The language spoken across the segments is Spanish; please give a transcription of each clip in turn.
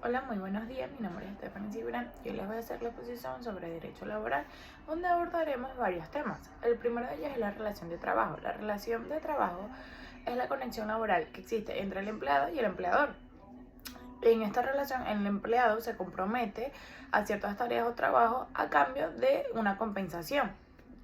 Hola, muy buenos días. Mi nombre es Stephanie Cibrán y hoy les voy a hacer la exposición sobre derecho laboral, donde abordaremos varios temas. El primero de ellos es la relación de trabajo. La relación de trabajo es la conexión laboral que existe entre el empleado y el empleador. En esta relación, el empleado se compromete a ciertas tareas o trabajos a cambio de una compensación,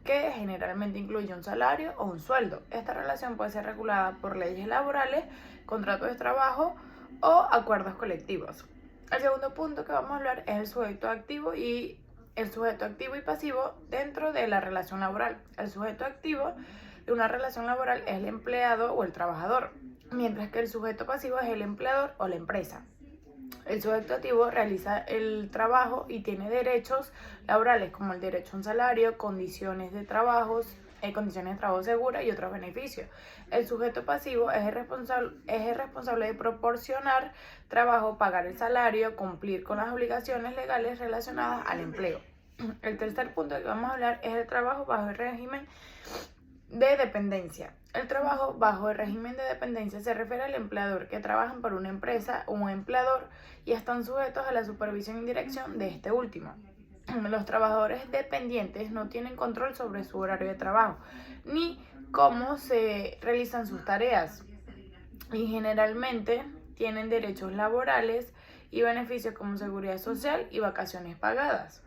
que generalmente incluye un salario o un sueldo. Esta relación puede ser regulada por leyes laborales, contratos de trabajo o acuerdos colectivos. El segundo punto que vamos a hablar es el sujeto activo y pasivo dentro de la relación laboral. El sujeto activo de una relación laboral es el empleado o el trabajador, mientras que el sujeto pasivo es el empleador o la empresa. El sujeto activo realiza el trabajo y tiene derechos laborales como el derecho a un salario, condiciones de trabajo seguras y otros beneficios. El sujeto pasivo es el responsable de proporcionar trabajo, pagar el salario, cumplir con las obligaciones legales relacionadas al empleo. El tercer punto que vamos a hablar es el trabajo bajo el régimen de dependencia. El trabajo bajo el régimen de dependencia se refiere al empleador que trabajan para una empresa o un empleador y están sujetos a la supervisión y dirección de este último. Los trabajadores dependientes no tienen control sobre su horario de trabajo ni cómo se realizan sus tareas y generalmente tienen derechos laborales y beneficios como seguridad social y vacaciones pagadas.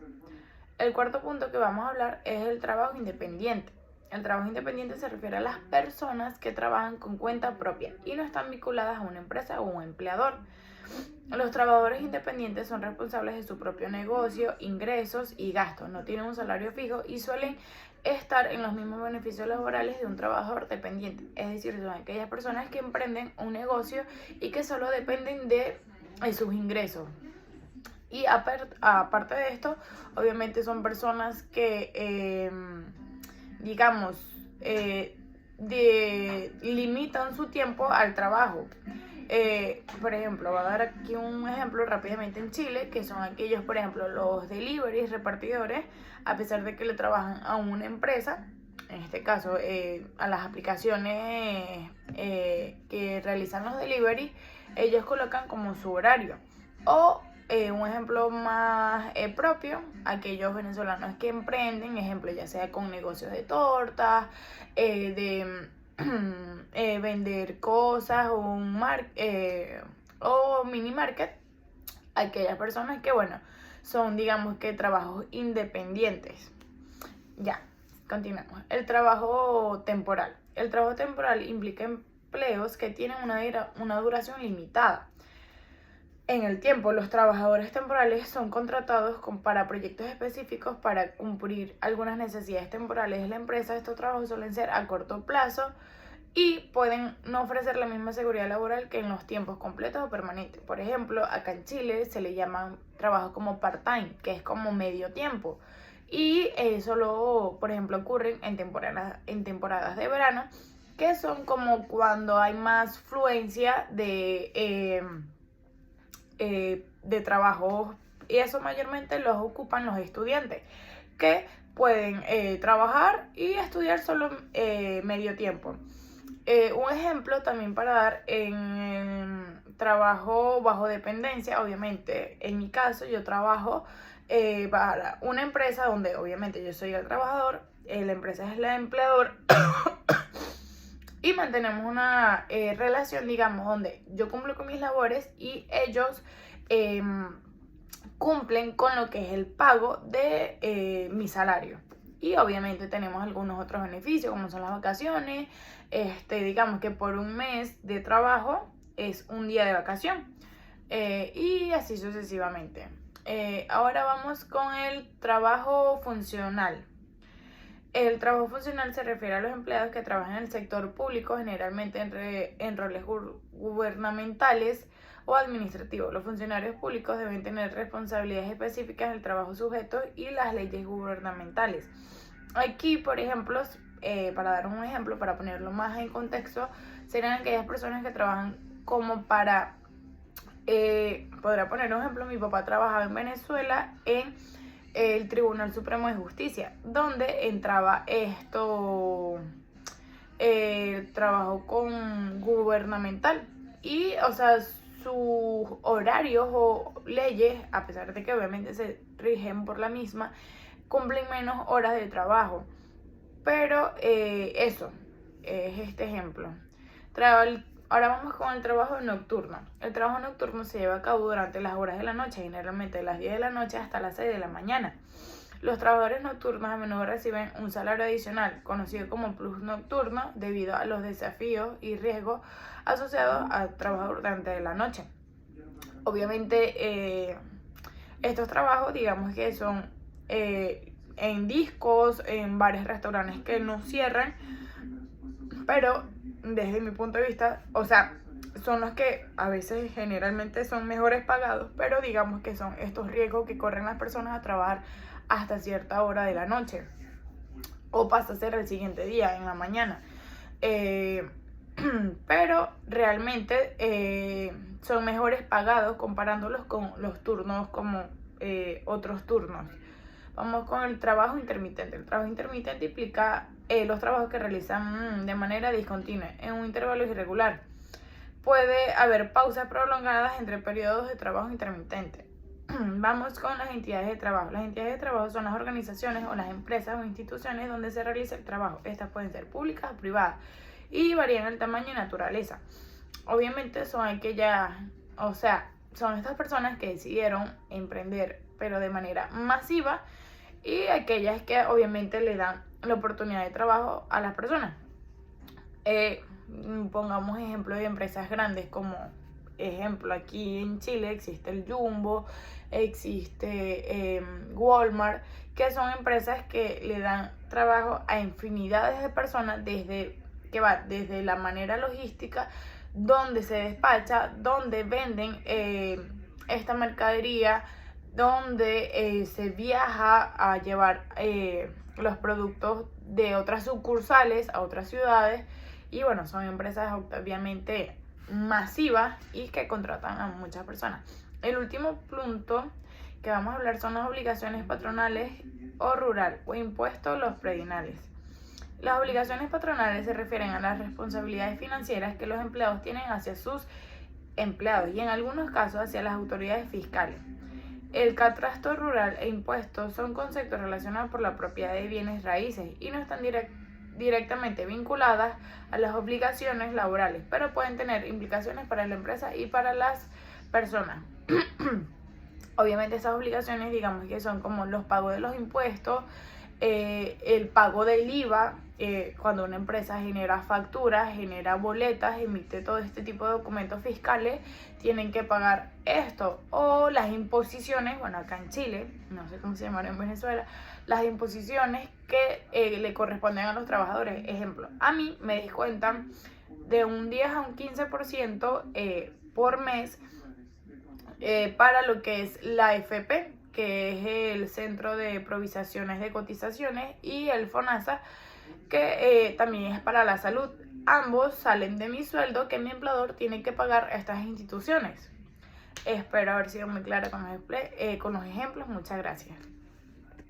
El cuarto punto que vamos a hablar es el trabajo independiente. El trabajo independiente se refiere a las personas que trabajan con cuenta propia y no están vinculadas a una empresa o un empleador. Los trabajadores independientes son responsables de su propio negocio, ingresos y gastos, no tienen un salario fijo y suelen estar en los mismos beneficios laborales de un trabajador dependiente. Es decir, son aquellas personas que emprenden un negocio y que solo dependen de sus ingresos. Y aparte de esto, obviamente son personas que, digamos, limitan su tiempo al trabajo. Por ejemplo, voy a dar aquí un ejemplo rápidamente en Chile, que son aquellos, por ejemplo, los deliveries, repartidores, a pesar de que le trabajan a una empresa, en este caso a las aplicaciones que realizan los deliveries, ellos colocan como su horario. O un ejemplo más propio, aquellos venezolanos que emprenden, ejemplo ya sea con negocios de tortas, de vender cosas o mini market, aquellas personas que bueno, son digamos que trabajos independientes. Ya, continuamos. El trabajo temporal. El trabajo temporal implica empleos que tienen una duración limitada. En el tiempo, los trabajadores temporales son contratados para proyectos específicos para cumplir algunas necesidades temporales de la empresa. Estos trabajos suelen ser a corto plazo y pueden no ofrecer la misma seguridad laboral que en los tiempos completos o permanentes. Por ejemplo, acá en Chile se le llaman trabajos como part-time, que es como medio tiempo. Y solo, por ejemplo, ocurren en temporadas de verano, que son como cuando hay más fluencia de trabajo, y eso mayormente los ocupan los estudiantes que pueden trabajar y estudiar solo medio tiempo. Un ejemplo también para dar en trabajo bajo dependencia, obviamente en mi caso yo trabajo para una empresa donde obviamente yo soy el trabajador, la empresa es la empleador y mantenemos una relación, digamos, donde yo cumplo con mis labores y ellos cumplen con lo que es el pago de mi salario. Y obviamente tenemos algunos otros beneficios, como son las vacaciones. Digamos que por un mes de trabajo es un día de vacación. Y así sucesivamente. Ahora vamos con el trabajo funcional. El trabajo funcional se refiere a los empleados que trabajan en el sector público, generalmente en roles gubernamentales o administrativos. Los funcionarios públicos deben tener responsabilidades específicas del trabajo sujeto y las leyes gubernamentales. Aquí, por ejemplo, para dar un ejemplo, para ponerlo más en contexto, serían aquellas personas que trabajan como para, podría poner un ejemplo, mi papá trabajaba en Venezuela en el Tribunal Supremo de Justicia, donde entraba trabajo con gubernamental y, o sea, sus horarios o leyes, a pesar de que obviamente se rigen por la misma, cumplen menos horas de trabajo. Pero eso es este ejemplo. Ahora vamos con el trabajo nocturno. El trabajo nocturno se lleva a cabo durante las horas de la noche, generalmente de las 10 de la noche hasta las 6 de la mañana. Los trabajadores nocturnos a menudo reciben un salario adicional, conocido como plus nocturno, debido a los desafíos y riesgos asociados al trabajo durante la noche. Obviamente, estos trabajos, digamos que son en discos, en bares, restaurantes que no cierran, pero desde mi punto de vista, o sea, son los que a veces generalmente son mejores pagados, pero digamos que son estos riesgos que corren las personas a trabajar hasta cierta hora de la noche o pasa a ser el siguiente día, en la mañana. Pero realmente son mejores pagados comparándolos con los turnos como otros turnos. Vamos con el trabajo intermitente. El trabajo intermitente implica los trabajos que realizan de manera discontinua, en un intervalo irregular. Puede haber pausas prolongadas entre periodos de trabajo intermitente. Vamos con las entidades de trabajo. Las entidades de trabajo son las organizaciones o las empresas o instituciones donde se realiza el trabajo. Estas pueden ser públicas o privadas y varían el tamaño y naturaleza. Obviamente son aquellas, o sea, son estas personas que decidieron emprender, pero de manera masiva, y aquellas que obviamente le dan la oportunidad de trabajo a las personas. Pongamos ejemplo de empresas grandes como ejemplo aquí en Chile existe el Jumbo, existe Walmart, que son empresas que le dan trabajo a infinidades de personas desde la manera logística, donde se despacha, donde venden esta mercadería, donde se viaja a llevar los productos de otras sucursales a otras ciudades. Y bueno, son empresas obviamente masivas y que contratan a muchas personas. El último punto que vamos a hablar son las obligaciones patronales o rural o impuestos los prediales. Las obligaciones patronales se refieren a las responsabilidades financieras que los empleados tienen hacia sus empleados y en algunos casos hacia las autoridades fiscales. El catastro rural e impuestos son conceptos relacionados por la propiedad de bienes raíces y no están directamente vinculadas a las obligaciones laborales, pero pueden tener implicaciones para la empresa y para las personas. Obviamente estas obligaciones, digamos que son como los pagos de los impuestos, el pago del IVA, cuando una empresa genera facturas, genera boletas, emite todo este tipo de documentos fiscales, tienen que pagar esto. O las imposiciones, bueno, acá en Chile, no sé cómo se llaman en Venezuela, las imposiciones que le corresponden a los trabajadores. Ejemplo, a mí me descuentan de un 10 a un 15% por mes para lo que es la AFP, que es el Centro de Provisiones de Cotizaciones, y el FONASA, que también es para la salud. Ambos salen de mi sueldo que mi empleador tiene que pagar a estas instituciones. Espero haber sido muy clara con los ejemplos. Muchas gracias.